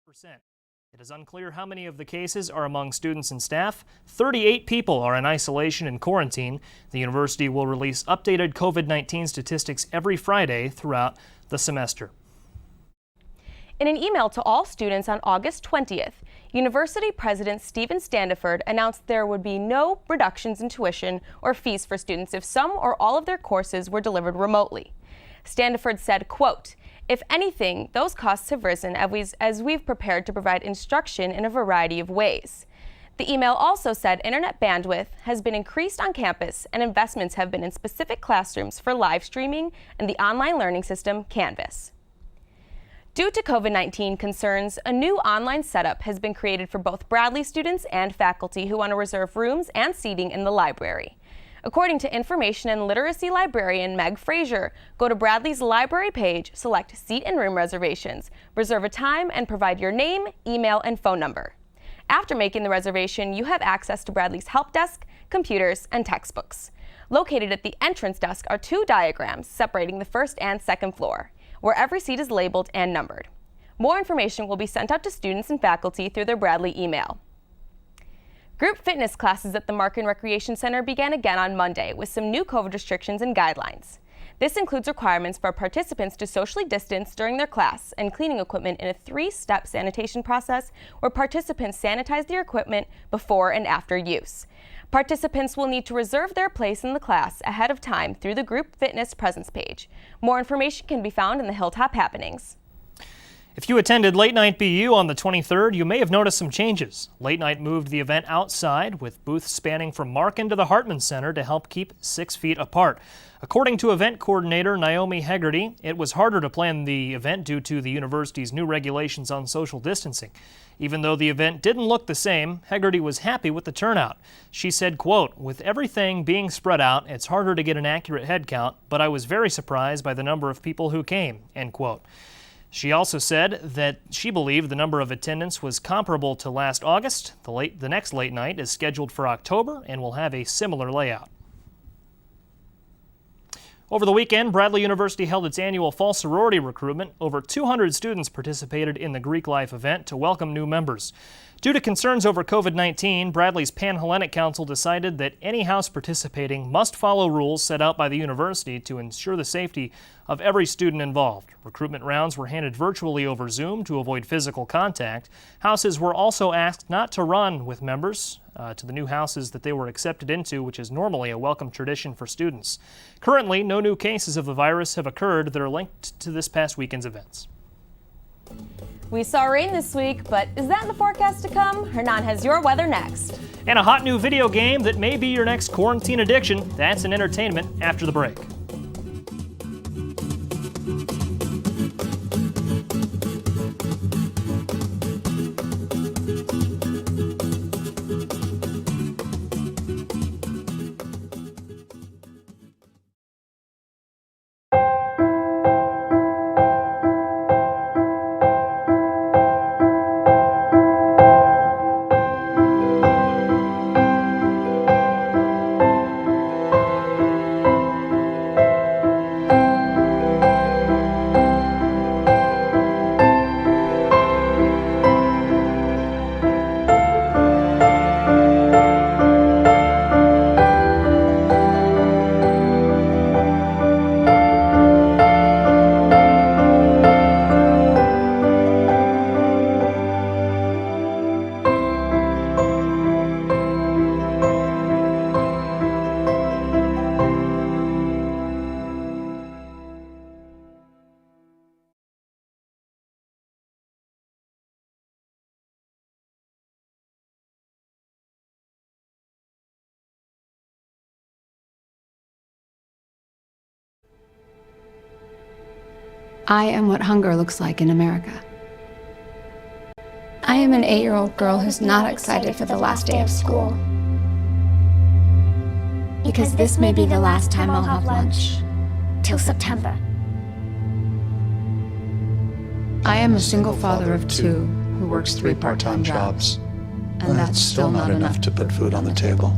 It is unclear how many of the cases are among students and staff. 38 people are in isolation and quarantine. The university will release updated COVID-19 statistics every Friday throughout the semester. In an email to all students on August 20th, University President Stephen Standiford announced there would be no reductions in tuition or fees for students if some or all of their courses were delivered remotely. Standiford said, quote, "If anything, those costs have risen as we've prepared to provide instruction in a variety of ways." The email also said internet bandwidth has been increased on campus and investments have been in specific classrooms for live streaming and the online learning system Canvas. Due to COVID-19 concerns, a new online setup has been created for both Bradley students and faculty who want to reserve rooms and seating in the library. According to Information and Literacy librarian Meg Frazier, go to Bradley's library page, select Seat and Room Reservations, reserve a time, and provide your name, email, and phone number. After making the reservation, you have access to Bradley's help desk, computers, and textbooks. Located at the entrance desk are two diagrams separating the first and second floor, where every seat is labeled and numbered. More information will be sent out to students and faculty through their Bradley email. Group fitness classes at the Markin Recreation Center began again on Monday with some new COVID restrictions and guidelines. This includes requirements for participants to socially distance during their class and cleaning equipment in a 3-step sanitation process where participants sanitize their equipment before and after use. Participants will need to reserve their place in the class ahead of time through the group fitness presence page. More information can be found in the Hilltop Happenings. If you attended Late Night BU on the 23rd, you may have noticed some changes. Late Night moved the event outside with booths spanning from Markin to the Hartman Center to help keep 6 feet apart. According to event coordinator Naomi Hegarty, it was harder to plan the event due to the university's new regulations on social distancing. Even though the event didn't look the same, Hegarty was happy with the turnout. She said, quote, "With everything being spread out, it's harder to get an accurate head count, but I was very surprised by the number of people who came," end quote. She also said that she believed the number of attendants was comparable to last August. The next late night is scheduled for October and will have a similar layout. Over the weekend, Bradley University held its annual fall sorority recruitment. Over 200 students participated in the Greek Life event to welcome new members. Due to concerns over COVID-19, Bradley's Pan-Hellenic Council decided that any house participating must follow rules set out by the university to ensure the safety of every student involved. Recruitment rounds were handed virtually over Zoom to avoid physical contact. Houses were also asked not to run with members to the new houses that they were accepted into, which is normally a welcome tradition for students. Currently, no new cases of the virus have occurred that are linked to this past weekend's events. We saw rain this week, but is that in the forecast to come? Hernan has your weather next. And a hot new video game that may be your next quarantine addiction. That's in entertainment after the break. I am what hunger looks like in America. I am an 8-year-old girl who's not excited for the last day of school. Because this may be the last time I'll have lunch. Till September. I am a single father of 2 who works 3 part-time jobs. And that's still not enough to put food on the table.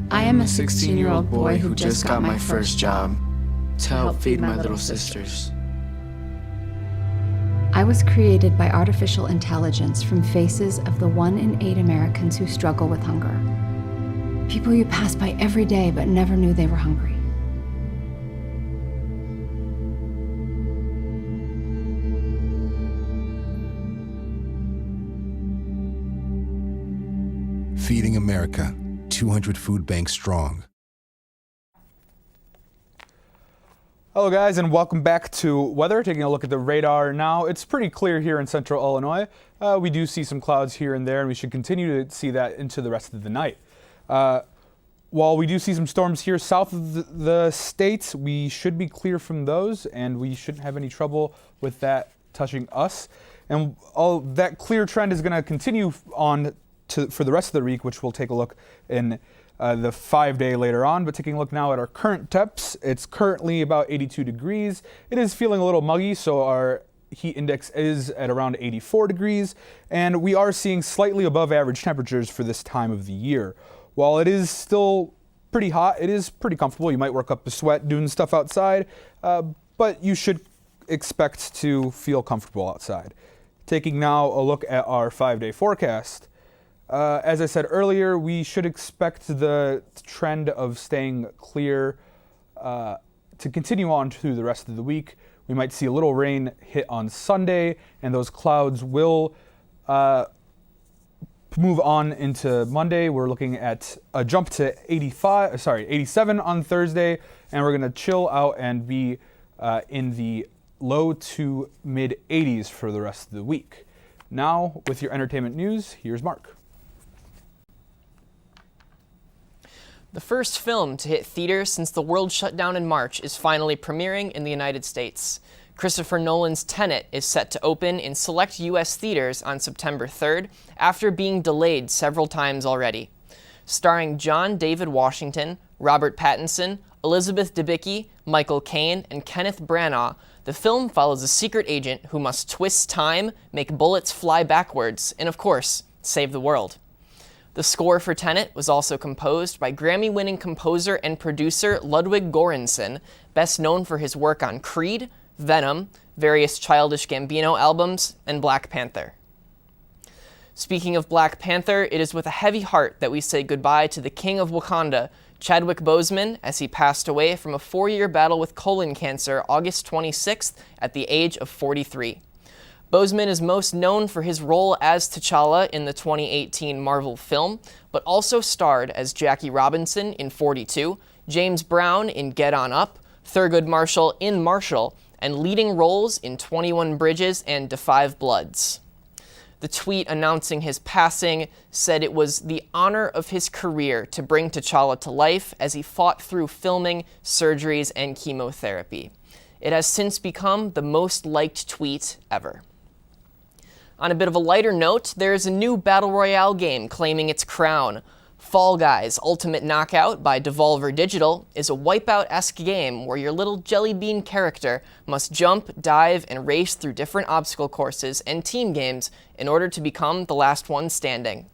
I am a 16-year-old boy who just got my first job to help feed my little sisters. I was created by artificial intelligence from faces of the 1 in 8 Americans who struggle with hunger. People you pass by every day but never knew they were hungry. Feeding America, 200 food banks strong. Hello guys, and welcome back to weather. Taking a look at the radar now. It's pretty clear here in central Illinois. We do see some clouds here and there, and we should continue to see that into the rest of the night. While we do see some storms here south of the state, we should be clear from those, and we shouldn't have any trouble with that touching us. And all that clear trend is going to continue on for the rest of the week, which we'll take a look in the 5-day later on. But taking a look now at our current temps, it's currently about 82 degrees. It is feeling a little muggy, so our heat index is at around 84 degrees, and we are seeing slightly above average temperatures for this time of the year. While it is still pretty hot, it is pretty comfortable. You might work up a sweat doing stuff outside, but you should expect to feel comfortable outside. Taking now a look at our 5-day forecast. As I said earlier, we should expect the trend of staying clear to continue on through the rest of the week. We might see a little rain hit on Sunday, and those clouds will move on into Monday. We're looking at a jump to 87 on Thursday, and we're going to chill out and be in the low to mid 80s for the rest of the week. Now, with your entertainment news, here's Mark. The first film to hit theaters since the world shut down in March is finally premiering in the United States. Christopher Nolan's Tenet is set to open in select U.S. theaters on September 3rd after being delayed several times already. Starring John David Washington, Robert Pattinson, Elizabeth Debicki, Michael Caine, and Kenneth Branagh, the film follows a secret agent who must twist time, make bullets fly backwards, and of course, save the world. The score for Tenet was also composed by Grammy-winning composer and producer Ludwig Göransson, best known for his work on Creed, Venom, various Childish Gambino albums, and Black Panther. Speaking of Black Panther, it is with a heavy heart that we say goodbye to the King of Wakanda, Chadwick Boseman, as he passed away from a 4-year battle with colon cancer August 26th at the age of 43. Boseman is most known for his role as T'Challa in the 2018 Marvel film, but also starred as Jackie Robinson in 42, James Brown in Get On Up, Thurgood Marshall in Marshall, and leading roles in 21 Bridges and Da 5 Bloods. The tweet announcing his passing said it was the honor of his career to bring T'Challa to life as he fought through filming, surgeries, and chemotherapy. It has since become the most liked tweet ever. On a bit of a lighter note, there is a new Battle Royale game claiming its crown. Fall Guys Ultimate Knockout by Devolver Digital is a Wipeout-esque game where your little jelly bean character must jump, dive, and race through different obstacle courses and team games in order to become the last one standing.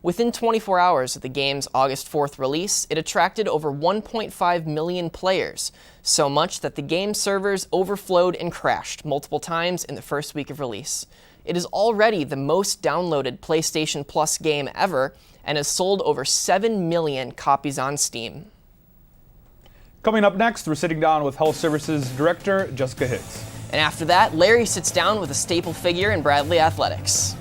Within 24 hours of the game's August 4th release, it attracted over 1.5 million players, so much that the game servers overflowed and crashed multiple times in the first week of release. It is already the most downloaded PlayStation Plus game ever and has sold over 7 million copies on Steam. Coming up next, we're sitting down with Health Services Director Jessica Higgs. And after that, Larry sits down with a staple figure in Bradley Athletics.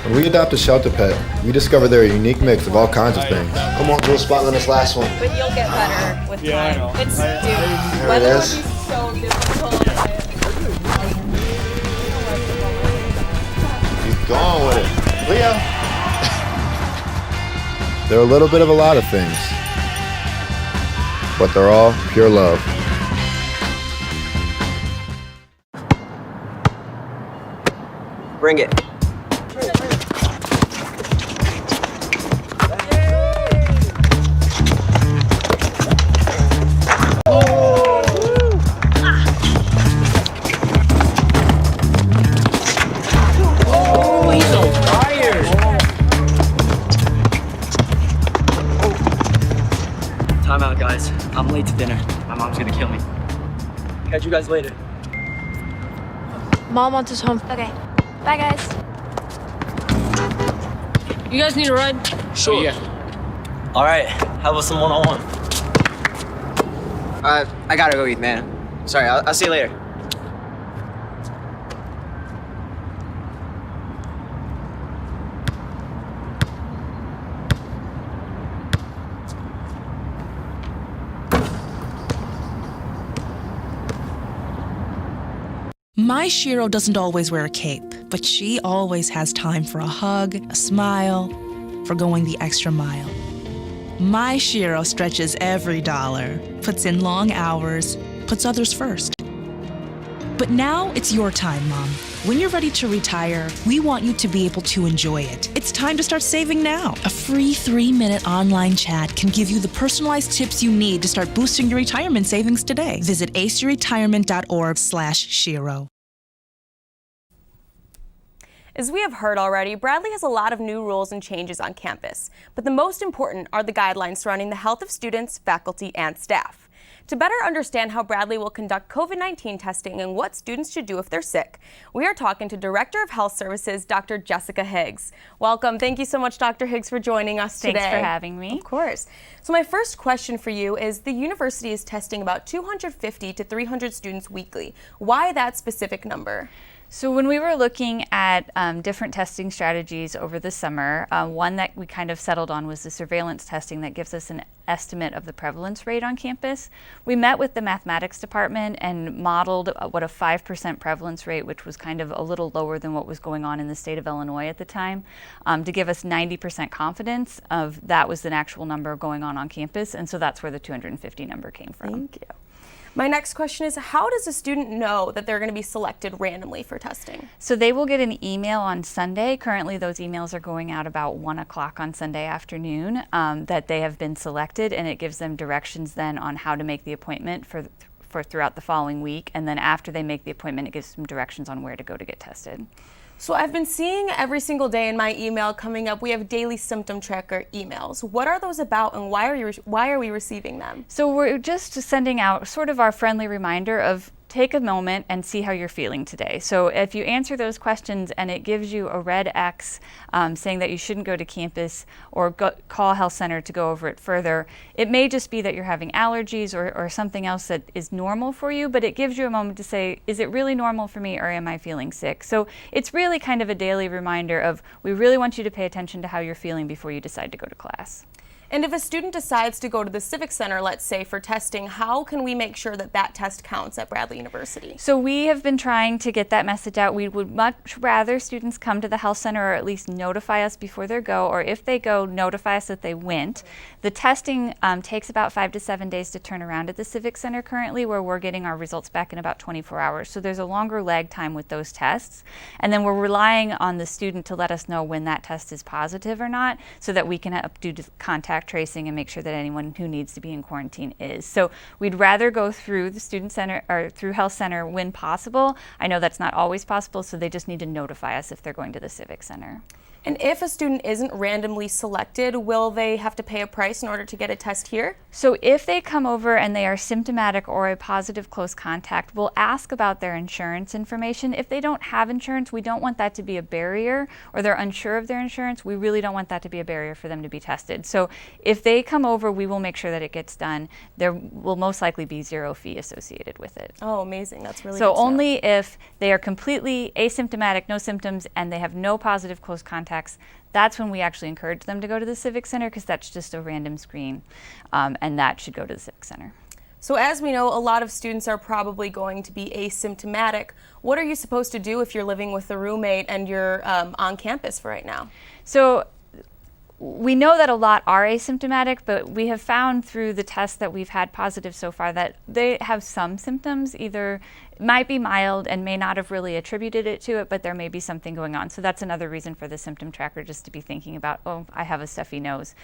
When we adopt a shelter pet, we discover they're a unique mix of all kinds of things. Come on, Joe Spot on this last one. But you'll get better with time. I know. It's There weather it will is. be so difficult. Keep going with it. Leo! They're a little bit of a lot of things, but they're all pure love. Bring it. you guys later. Mom wants us home. Okay. Bye, guys. You guys need a ride? Sure. Yeah. All right. How about some one-on-one? I gotta go eat, man. Sorry, I'll see you later. My Shiro doesn't always wear a cape, but she always has time for a hug, a smile, for going the extra mile. My Shiro stretches every dollar, puts in long hours, puts others first. But now it's your time, Mom. When you're ready to retire, we want you to be able to enjoy it. It's time to start saving now. A free 3-minute online chat can give you the personalized tips you need to start boosting your retirement savings today. Visit aceyourretirement.org/Shiro. As we have heard already, Bradley has a lot of new rules and changes on campus, but the most important are the guidelines surrounding the health of students, faculty, and staff. To better understand how Bradley will conduct COVID-19 testing and what students should do if they're sick, we are talking to Director of Health Services, Dr. Jessica Higgs. Welcome. Thank you so much, Dr. Higgs, for joining us today. Thanks for having me. Of course. So my first question for you is, the university is testing about 250 to 300 students weekly. Why that specific number? So when we were looking at different testing strategies over the summer, one that we kind of settled on was the surveillance testing that gives us an estimate of the prevalence rate on campus. We met with the mathematics department and modeled what a 5% prevalence rate, which was kind of a little lower than what was going on in the state of Illinois at the time, to give us 90% confidence of that was an actual number going on campus. And so that's where the 250 number came from. Thank you. My next question is, how does a student know that they're going to be selected randomly for testing? So they will get an email on Sunday. Currently, those emails are going out about 1 o'clock on Sunday afternoon that they have been selected, and it gives them directions then on how to make the appointment for throughout the following week. And then after they make the appointment, it gives them directions on where to go to get tested. So I've been seeing every single day in my email coming up, we have daily symptom tracker emails. What are those about, and why are we receiving them? So we're just sending out sort of our friendly reminder of take a moment and see how you're feeling today. So if you answer those questions and it gives you a red X saying that you shouldn't go to campus or call health center to go over it further, it may just be that you're having allergies or something else that is normal for you, but it gives you a moment to say, is it really normal for me or am I feeling sick? So it's really kind of a daily reminder of, we really want you to pay attention to how you're feeling before you decide to go to class. And if a student decides to go to the Civic Center, let's say, for testing, how can we make sure that that test counts at Bradley University? So we have been trying to get that message out. We would much rather students come to the health center or at least notify us before they go, or if they go, notify us that they went. The testing takes about 5 to 7 days to turn around at the Civic Center currently, where we're getting our results back in about 24 hours. So there's a longer lag time with those tests. And then we're relying on the student to let us know when that test is positive or not, so that we can do contact tracing and make sure that anyone who needs to be in quarantine is. So we'd rather go through the student center or through health center when possible. I know that's not always possible, so they just need to notify us if they're going to the Civic Center. And if a student isn't randomly selected, will they have to pay a price in order to get a test here? So if they come over and they are symptomatic or a positive close contact, we'll ask about their insurance information. If they don't have insurance, we don't want that to be a barrier, or they're unsure of their insurance, we really don't want that to be a barrier for them to be tested. So if they come over, we will make sure that it gets done. There will most likely be zero fee associated with it. Oh, amazing. That's really so good to know. only if they are completely asymptomatic, no symptoms, and they have no positive close contacts, that's when we actually encourage them to go to the Civic Center, because that's just a random screen, and that should go to the Civic Center. So as we know, a lot of students are probably going to be asymptomatic. What are you supposed to do if you're living with a roommate and you're on campus for right now? So we know that a lot are asymptomatic, but we have found through the tests that we've had positive so far that they have some symptoms. Either might be mild and may not have really attributed it to it, but there may be something going on. So that's another reason for the symptom tracker, just to be thinking about, oh, I have a stuffy nose.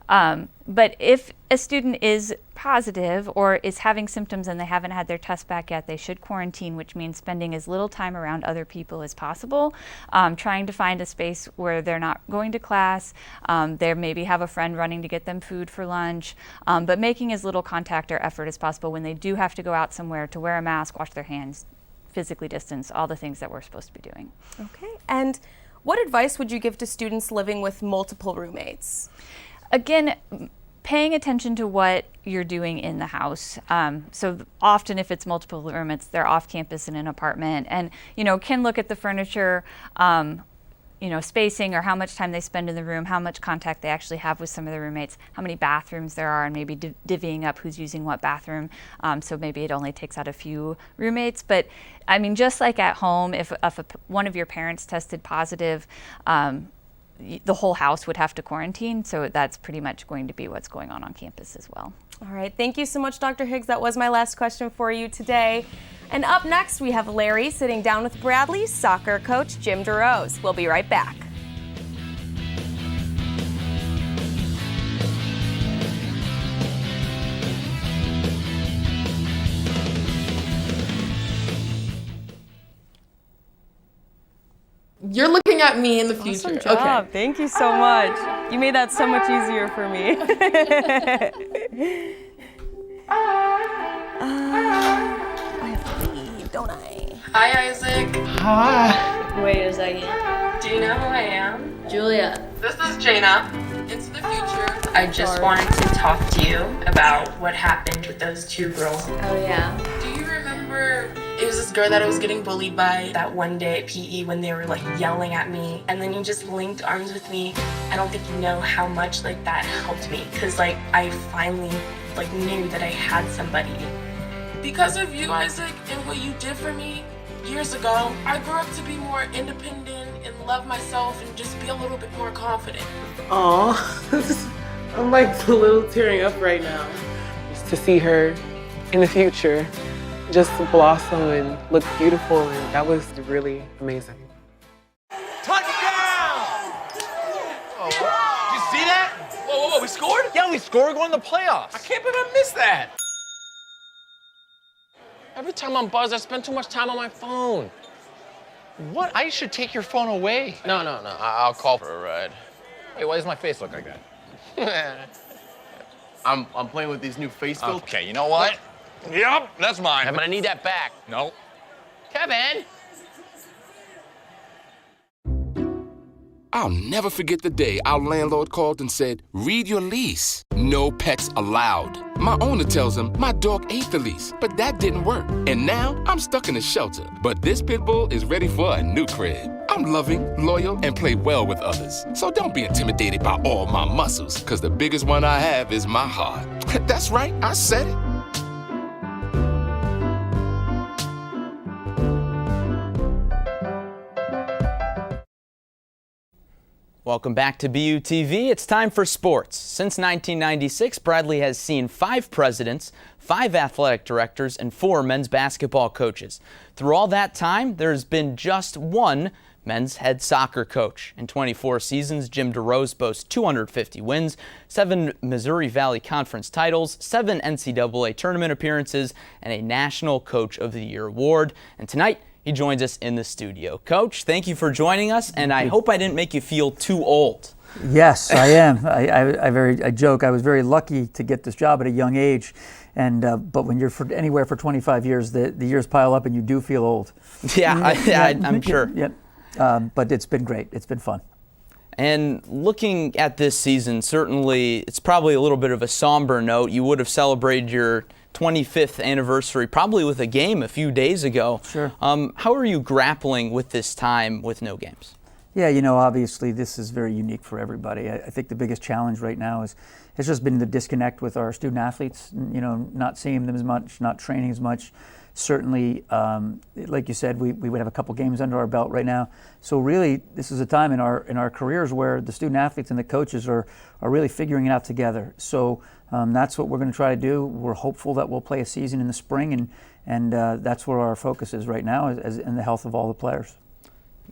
But if a student is positive or is having symptoms and they haven't had their test back yet, they should quarantine, which means spending as little time around other people as possible, trying to find a space where they're not going to class, they maybe have a friend running to get them food for lunch, but making as little contact or effort as possible when they do have to go out somewhere to wear a mask, wash their hands, physically distance, all the things that we're supposed to be doing. Okay, and what advice would you give to students living with multiple roommates? Again, Paying attention to what you're doing in the house. So often if it's multiple roommates, they're off campus in an apartment, and can look at the furniture, spacing, or how much time they spend in the room, how much contact they actually have with some of the roommates, how many bathrooms there are, and maybe divvying up who's using what bathroom. So maybe it only takes out a few roommates. But I mean, just like at home, if one of your parents tested positive, the whole house would have to quarantine. So that's pretty much going to be what's going on campus as well. All right, thank you so much, Dr. Higgs. That was my last question for you today. And up next, we have Larry sitting down with Bradley's soccer coach, Jim DeRose. We'll be right back. You're looking at me in the future. Awesome job. Okay. Thank you so much. You made that so much easier for me. I have to leave, don't I? Hi, Isaac. Hi. Wait a second. Do you know who I am? Julia. This is Jaina. Into the future. I just wanted to talk to you about what happened with those two girls. Oh, yeah. Do you remember it was this girl that I was getting bullied by that one day at PE when they were like yelling at me, and then you just linked arms with me? I don't think you know how much like that helped me, because like I finally like knew that I had somebody. Because of you, Isaac, and what you did for me years ago, I grew up to be more independent and love myself and just be a little bit more confident. Aw, I'm like a little tearing up right now. Just to see her in the future just blossom and look beautiful, and that was really amazing. Touchdown! Oh, did you see that? Whoa, we scored? Yeah, we scored. We're going to the playoffs. I can't believe I missed that. Every time I'm buzzed, I spend too much time on my phone. What? I should take your phone away. No. I'll call for a ride. Wait, why does my face look like that? I'm playing with these new face filters. Okay, you know what? Yep, that's mine. But I need that back. No. Kevin! I'll never forget the day our landlord called and said, read your lease. No pets allowed. My owner tells him my dog ate the lease, but that didn't work. And now I'm stuck in a shelter. But this pit bull is ready for a new crib. I'm loving, loyal, and play well with others. So don't be intimidated by all my muscles, because the biggest one I have is my heart. That's right, I said it. Welcome back to BUTV. It's time for sports. Since 1996, Bradley has seen 5 presidents, 5 athletic directors, and 4 men's basketball coaches. Through all that time, there's been just 1 men's head soccer coach. In 24 seasons, Jim DeRose boasts 250 wins, 7 Missouri Valley Conference titles, 7 NCAA tournament appearances, and a National Coach of the Year award. And tonight, he joins us in the studio. Coach, thank you for joining us, and I hope I didn't make you feel too old. Yes, I am. I joke. I was very lucky to get this job at a young age, and but when you're anywhere for 25 years, the years pile up, and you do feel old. Yeah, I'm sure. Yep. But it's been great. It's been fun. And looking at this season, certainly it's probably a little bit of a somber note. You would have celebrated your 25th anniversary probably with a game a few days ago. Sure. How are you grappling with this time with no games? Yeah, obviously this is very unique for everybody. I think the biggest challenge right now has just been the disconnect with our student athletes, not seeing them as much, not training as much. Certainly, like you said, we would have a couple games under our belt right now. So really, this is a time in our careers where the student athletes and the coaches are really figuring it out together. So that's what we're going to try to do. We're hopeful that we'll play a season in the spring And that's where our focus is right now, is in the health of all the players.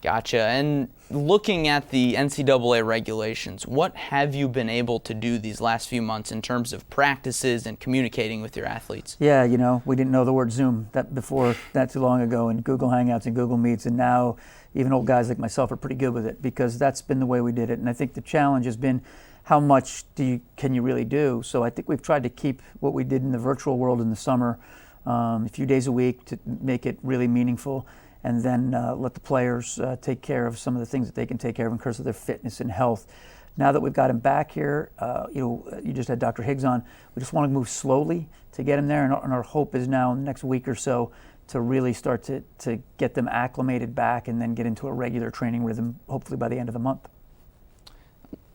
Gotcha. And looking at the NCAA regulations, what have you been able to do these last few months in terms of practices and communicating with your athletes? Yeah, you know, we didn't know the word Zoom before not too long ago, and Google Hangouts and Google Meets, and now even old guys like myself are pretty good with it because that's been the way we did it. And I think the challenge has been how much can you really do? So I think we've tried to keep what we did in the virtual world in the summer, a few days a week to make it really meaningful, and then let the players take care of some of the things that they can take care of in terms of their fitness and health. Now that we've got him back here, you just had Dr. Higgs on, we just want to move slowly to get him there, and our hope is now in the next week or so to really start to get them acclimated back and then get into a regular training rhythm, hopefully by the end of the month.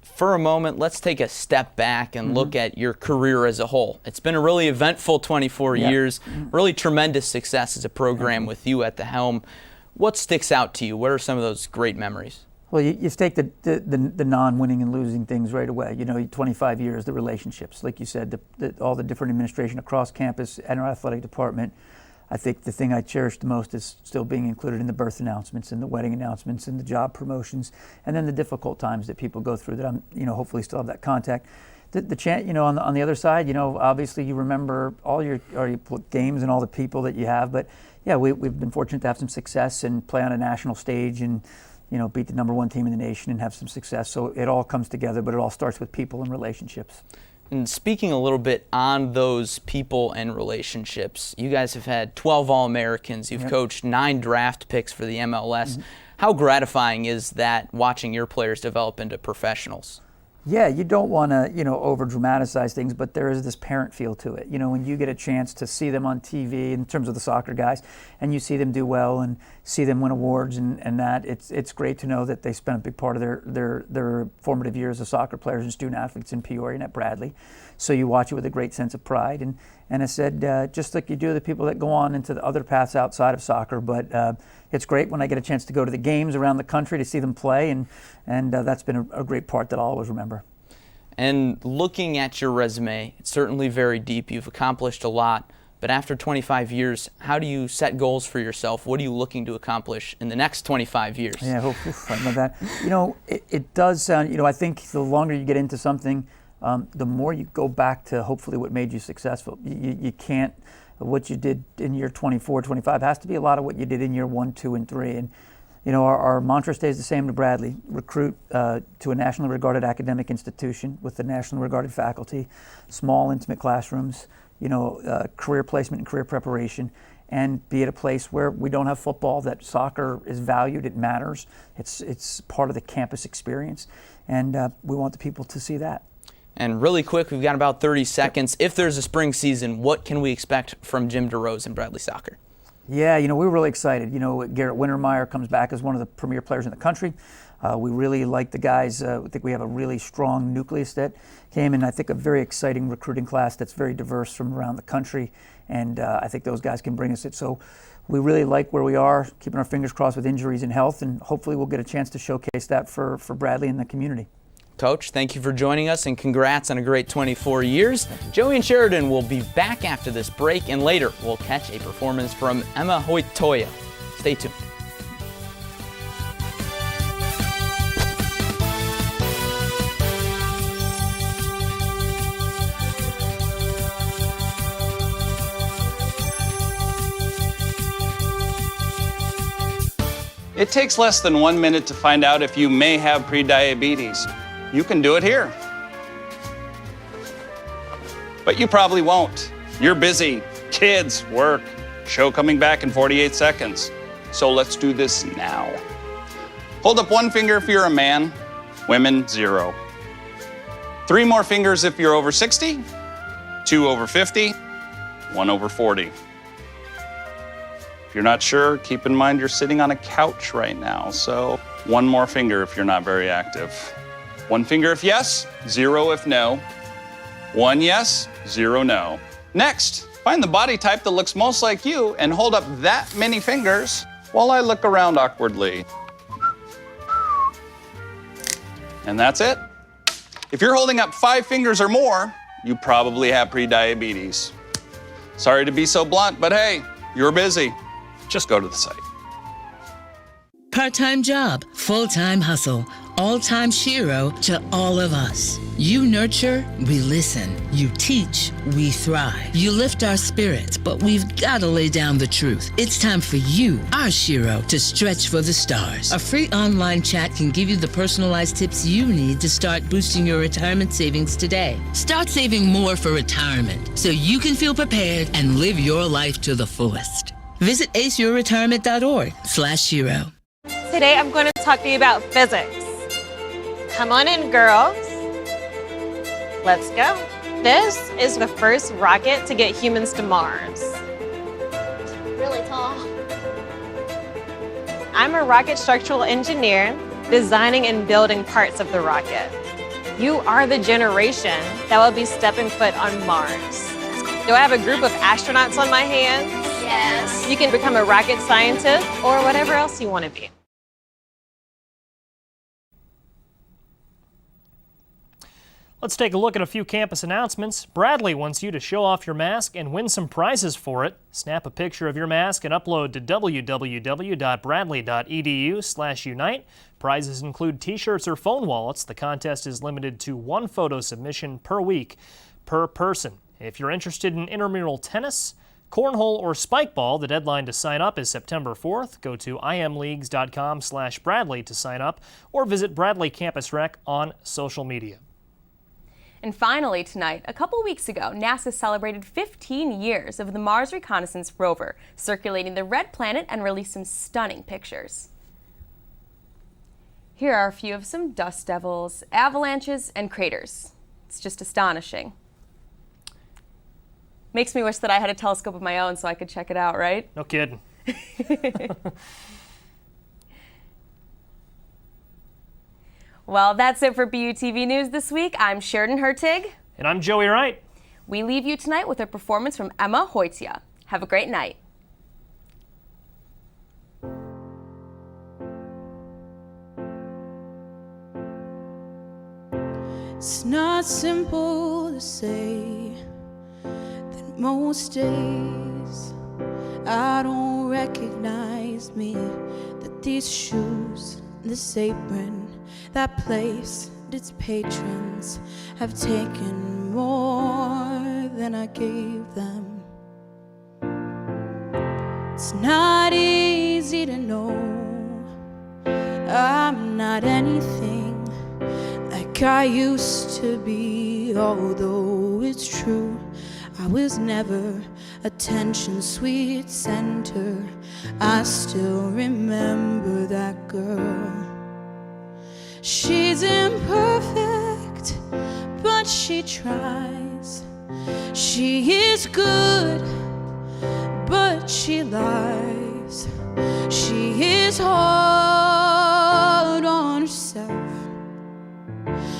For a moment, let's take a step back and look at your career as a whole. It's been a really eventful 24 years, really tremendous success as a program with you at the helm. What sticks out to you? What are some of those great memories? Well, you take the non-winning and losing things right away. You know, 25 years, the relationships, like you said, all the different administration across campus and our athletic department. I think the thing I cherish the most is still being included in the birth announcements and the wedding announcements and the job promotions, and then the difficult times that people go through that I'm, hopefully still have that contact. On the other side, obviously you remember all your games and all the people that you have, but yeah, we've been fortunate to have some success and play on a national stage and, beat the #1 team in the nation and have some success. So it all comes together, but it all starts with people and relationships. And speaking a little bit on those people and relationships, you guys have had 12 All-Americans. You've coached 9 draft picks for the MLS. How gratifying is that, watching your players develop into professionals? Yeah, you don't want to, over dramatize things, but there is this parent feel to it. When you get a chance to see them on TV in terms of the soccer guys, and you see them do well and see them win awards and that, it's great to know that they spent a big part of their formative years as soccer players and student athletes in Peoria and at Bradley. So you watch it with a great sense of pride. And I said, just like you do the people that go on into the other paths outside of soccer, but it's great when I get a chance to go to the games around the country to see them play, and that's been a great part that I'll always remember. And looking at your resume, it's certainly very deep. You've accomplished a lot, but after 25 years, how do you set goals for yourself? What are you looking to accomplish in the next 25 years? Yeah, I love that. It does sound, I think the longer you get into something, the more you go back to hopefully what made you successful. You can't, what you did in year 24, 25 has to be a lot of what you did in year 1, 2, and 3. And our mantra stays the same to Bradley: recruit to a nationally regarded academic institution with the nationally regarded faculty, small, intimate classrooms, career placement and career preparation, and be at a place where we don't have football, that soccer is valued, it matters, it's part of the campus experience, and we want the people to see that. And really quick, we've got about 30 seconds. If there's a spring season, what can we expect from Jim DeRose and Bradley Soccer? Yeah, we're really excited. Garrett Wintermeyer comes back as one of the premier players in the country. We really like the guys. I think we have a really strong nucleus that came in. I think a very exciting recruiting class that's very diverse from around the country, and I think those guys can bring us it. So we really like where we are, keeping our fingers crossed with injuries and health, and hopefully we'll get a chance to showcase that for Bradley and the community. Coach, thank you for joining us, and congrats on a great 24 years. Joey and Sheridan will be back after this break, and later we'll catch a performance from Emma Hoytoya. Stay tuned. It takes less than 1 minute to find out if you may have prediabetes. You can do it here. But you probably won't. You're busy. Kids, work, show coming back in 48 seconds. So let's do this now. Hold up 1 finger if you're a man, women 0. 3 more fingers if you're over 60, 2 over 50, 1 over 40. If you're not sure, keep in mind you're sitting on a couch right now, so 1 more finger if you're not very active. 1 finger if yes, 0 if no. 1 yes, 0 no. Next, find the body type that looks most like you and hold up that many fingers while I look around awkwardly. And that's it. If you're holding up 5 fingers or more, you probably have prediabetes. Sorry to be so blunt, but hey, You're busy. Just go to the site. Part-time job, full-time hustle, all-time Shiro to all of us. You nurture, we listen. You teach, we thrive. You lift our spirits, but we've got to lay down the truth. It's time for you, our Shiro, to stretch for the stars. A free online chat can give you the personalized tips you need to start boosting your retirement savings today. Start saving more for retirement so you can feel prepared and live your life to the fullest. Visit aceyourretirement.org/Shiro. Today I'm going to talk to you about physics. Come on in, girls. Let's go. This is the first rocket to get humans to Mars. Really tall. I'm a rocket structural engineer, designing and building parts of the rocket. You are the generation that will be stepping foot on Mars. Do I have a group of astronauts on my hands? Yes. You can become a rocket scientist or whatever else you want to be. Let's take a look at a few campus announcements. Bradley wants you to show off your mask and win some prizes for it. Snap a picture of your mask and upload to www.bradley.edu/unite. Prizes include t-shirts or phone wallets. The contest is limited to 1 photo submission per week per person. If you're interested in intramural tennis, cornhole, or spikeball, the deadline to sign up is September 4th. Go to imleagues.com/Bradley to sign up or visit Bradley Campus Rec on social media. And finally tonight, a couple weeks ago, NASA celebrated 15 years of the Mars Reconnaissance rover, circulating the red planet and released some stunning pictures. Here are a few of some dust devils, avalanches, and craters. It's just astonishing. Makes me wish that I had a telescope of my own so I could check it out, right? No kidding. Well, that's it for BUTV News this week. I'm Sheridan Hertig. And I'm Joey Wright. We leave you tonight with a performance from Emma Hoytia. Have a great night. It's not simple to say that most days I don't recognize me, that these shoes, this apron, that place, its patrons have taken more than I gave them. It's not easy to know I'm not anything like I used to be, although it's true I was never attention sweet center. I still remember that girl. She's imperfect, but she tries. She is good, but she lies. She is hard on herself.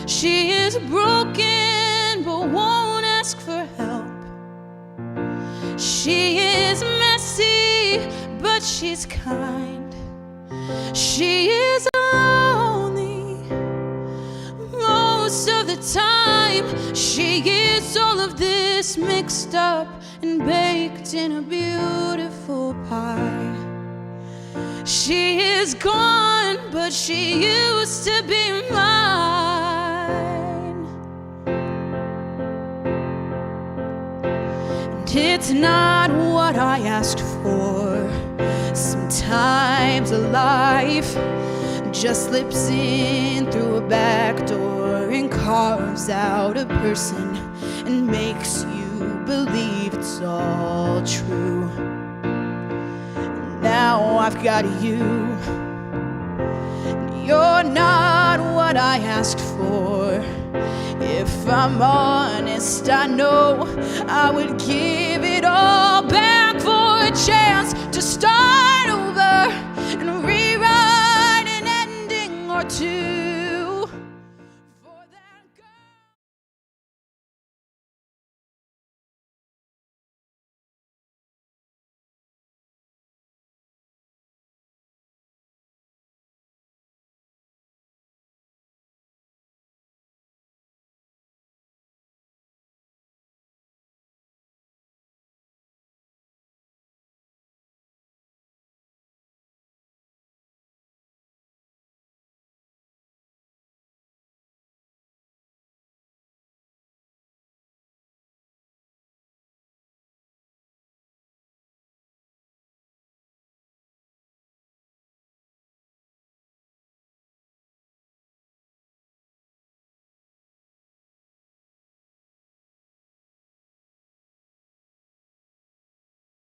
She is broken, but won't ask for help. She is messy, but she's kind. She is lonely most of the time. She is all of this mixed up and baked in a beautiful pie. She is gone, but she used to be mine. And it's not what I asked for. Sometimes life just slips in through a back door and carves out a person and makes you believe it's all true. Now I've got you. You're not what I asked for. If I'm honest, I know I would give it all back for a chance to start